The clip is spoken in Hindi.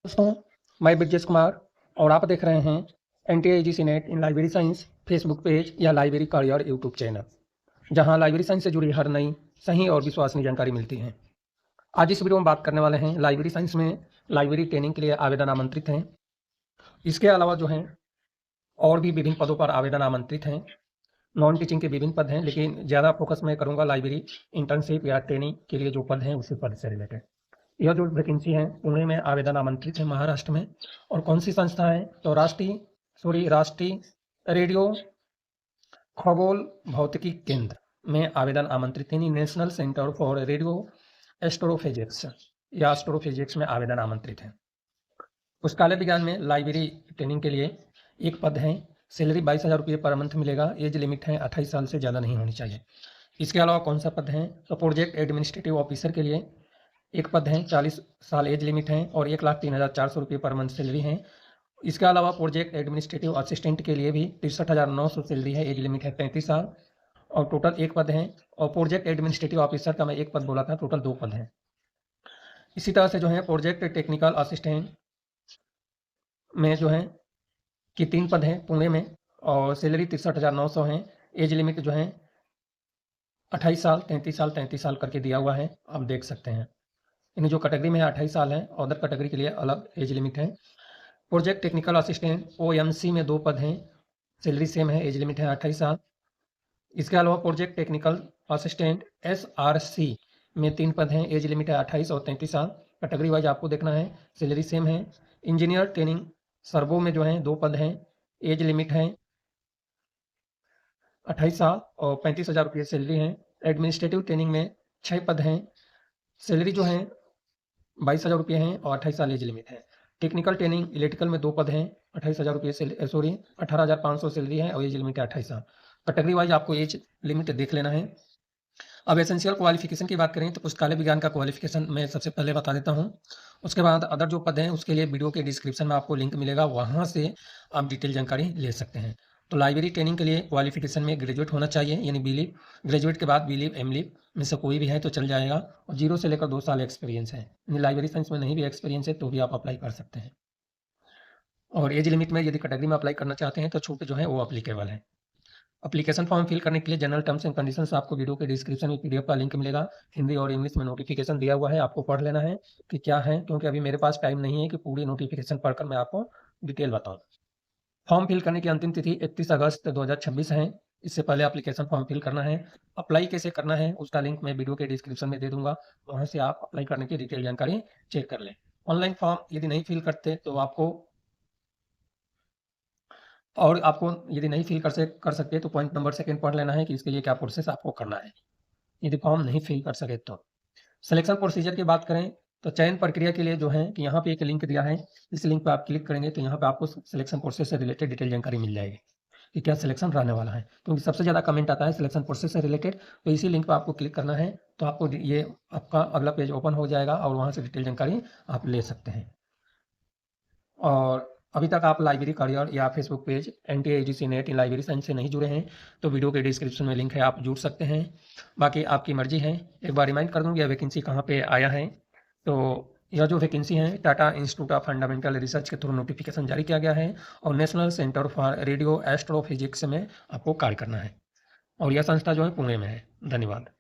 दोस्तों, मैं ब्रजेश कुमार और आप देख रहे हैं NTIGC नेट इन लाइब्रेरी साइंस फेसबुक पेज या लाइब्रेरी करियर यूट्यूब चैनल, जहां लाइब्रेरी साइंस से जुड़ी हर नई, सही और विश्वसनीय जानकारी मिलती है। आज इस वीडियो में बात करने वाले हैं लाइब्रेरी साइंस में लाइब्रेरी ट्रेनिंग के लिए आवेदन आमंत्रित हैं। इसके अलावा जो हैं और भी विभिन्न पदों पर आवेदन आमंत्रित हैं। नॉन टीचिंग के विभिन्न पद हैं, लेकिन ज़्यादा फोकस मैं करूँगा लाइब्रेरी इंटर्नशिप या ट्रेनिंग के लिए जो पद हैं उसी पद से रिलेटेड। यह जो वैकेंसी है पुणे में आवेदन आमंत्रित है, महाराष्ट्र में। और कौन सी संस्था है तो राष्ट्रीय रेडियो खगोल भौतिकी केंद्र में आवेदन आमंत्रित है। National centre for radio astrophysics या एस्ट्रोफिजिक्स में आवेदन आमंत्रित है। पुस्तकालय विज्ञान में लाइब्रेरी ट्रेनिंग के लिए एक पद है। सैलरी 22,000 रुपये पर मंथ मिलेगा। एज लिमिट है 28 साल से ज़्यादा नहीं होनी चाहिए। इसके अलावा कौन सा पद है तो प्रोजेक्ट एडमिनिस्ट्रेटिव ऑफिसर के लिए एक पद है। 40 साल एज लिमिट है और 1,03,400 रुपये पर मंथ सैलरी है। इसके अलावा प्रोजेक्ट एडमिनिस्ट्रेटिव असिस्टेंट के लिए भी 63,900 सैलरी है। एज लिमिट है 35 साल और टोटल एक पद है। और प्रोजेक्ट एडमिनिस्ट्रेटिव ऑफिसर का मैं एक पद बोला था, टोटल 2 पद हैं। इसी तरह से जो है प्रोजेक्ट टेक्निकल असिस्टेंट में जो है कि 3 पद हैं पुणे में और सैलरी 63,900 है। एज लिमिट जो है 28 साल 33 साल करके दिया हुआ है, आप देख सकते हैं। इन जो कैटेगरी में 28 साल है, अदर कैटेगरी के लिए अलग एज लिमिट है। प्रोजेक्ट टेक्निकल असिस्टेंट OMC में 2 पद हैं, सैलरी सेम है, एज लिमिट है 28 साल। इसके अलावा प्रोजेक्ट टेक्निकल असिस्टेंट SRC में 3 पद हैं, एज लिमिट है 28 और 33 साल। कैटेगरी वाइज आपको देखना है, सैलरी सेम है। इंजीनियर ट्रेनिंग सर्वो में जो है 2 पद हैं, एज लिमिट है 28 साल और 35,000 रुपये सैलरी है। एडमिनिस्ट्रेटिव ट्रेनिंग में 6 पद हैं, सैलरी जो है 22,000 रुपये हैं और 28 साल एज लिमिट है। टेक्निकल ट्रेनिंग इलेक्ट्रिकल में 2 पद हैं, 28,000 रुपये 18,500 सैलरी है और एज लिमिट है 28 साल। कैटेगरी वाइज आपको एज लिमिट देख लेना है। अब एसेंशियल क्वालिफिकेशन की बात करें तो पुस्तकालय विज्ञान का क्वालिफिकेशन मैं सबसे पहले बता देता हूँ। उसके बाद अदर जो पद हैं उसके लिए वीडियो के डिस्क्रिप्शन में आपको लिंक मिलेगा, वहाँ से आप डिटेल जानकारी ले सकते हैं। तो लाइब्रेरी ट्रेनिंग के लिए क्वालिफिकेशन में ग्रेजुएट होना चाहिए, यानी बीलिव। ग्रेजुएट के बाद बीलिव एमलिव में से कोई भी है तो चल जाएगा। और 0 से लेकर 2 साल एक्सपीरियंस है, यानी लाइब्रेरी साइंस में नहीं भी एक्सपीरियंस है तो भी आप अप्लाई कर सकते हैं। और एज लिमिट में यदि कैटेगरी में अप्लाई करना चाहते हैं तो छूट जो है वो अप्लीकेबल है। एप्लीकेशन फॉर्म फिल करने के लिए जनरल टर्म्स एंड कंडीशंस आपको वीडियो के डिस्क्रिप्शन में PDF का लिंक मिलेगा। हिंदी और इंग्लिश में नोटिफिकेशन दिया हुआ है, आपको पढ़ लेना है कि क्या है, क्योंकि अभी मेरे पास टाइम नहीं है कि पूरी नोटिफिकेशन पढ़कर मैं आपको डिटेल बताऊँ। फॉर्म फिल करने की अंतिम तिथि 31 अगस्त 2026 है। इससे पहले एप्लीकेशन फॉर्म फिल करना है। अप्लाई कैसे करना है उसका लिंक मैं वीडियो के डिस्क्रिप्शन में दे दूंगा, वहाँ से आप अप्लाई करने की डिटेल जानकारी चेक कर लें। ऑनलाइन फॉर्म यदि नहीं फिल करते तो आपको यदि नहीं फिल कर सकते तो पॉइंट नंबर 2 पढ़ लेना है कि इसके लिए क्या प्रोसेस आपको करना है, यदि फॉर्म नहीं फिल कर सके तो। सिलेक्शन प्रोसीजर की बात करें तो चयन प्रक्रिया के लिए जो है कि यहाँ पे एक लिंक दिया है, इस लिंक पे आप क्लिक करेंगे तो यहाँ पे आपको सिलेक्शन प्रोसेस से रिलेटेड डिटेल जानकारी मिल जाएगी कि क्या सिलेक्शन रहने वाला है, क्योंकि सबसे ज़्यादा कमेंट आता है सिलेक्शन प्रोसेस से रिलेटेड। तो इसी लिंक पर आपको क्लिक करना है तो आपको ये आपका अगला पेज ओपन हो जाएगा और वहाँ से डिटेल जानकारी आप ले सकते हैं। और अभी तक आप लाइब्रेरी करियर या फेसबुक पेज NTIGC नेट इन लाइब्रेरी साइंस से नहीं जुड़े हैं तो वीडियो के डिस्क्रिप्शन में लिंक है, आप जुड़ सकते हैं। बाकी आपकी मर्जी है। एक बार रिमाइंड कर दूँ यह वैकेंसी कहाँ पे आया है। तो यह जो वैकेंसी है Tata institute of fundamental research के थ्रू नोटिफिकेशन जारी किया गया है और national centre for radio astrophysics में आपको कार्य करना है। और यह संस्था जो है पुणे में है। धन्यवाद।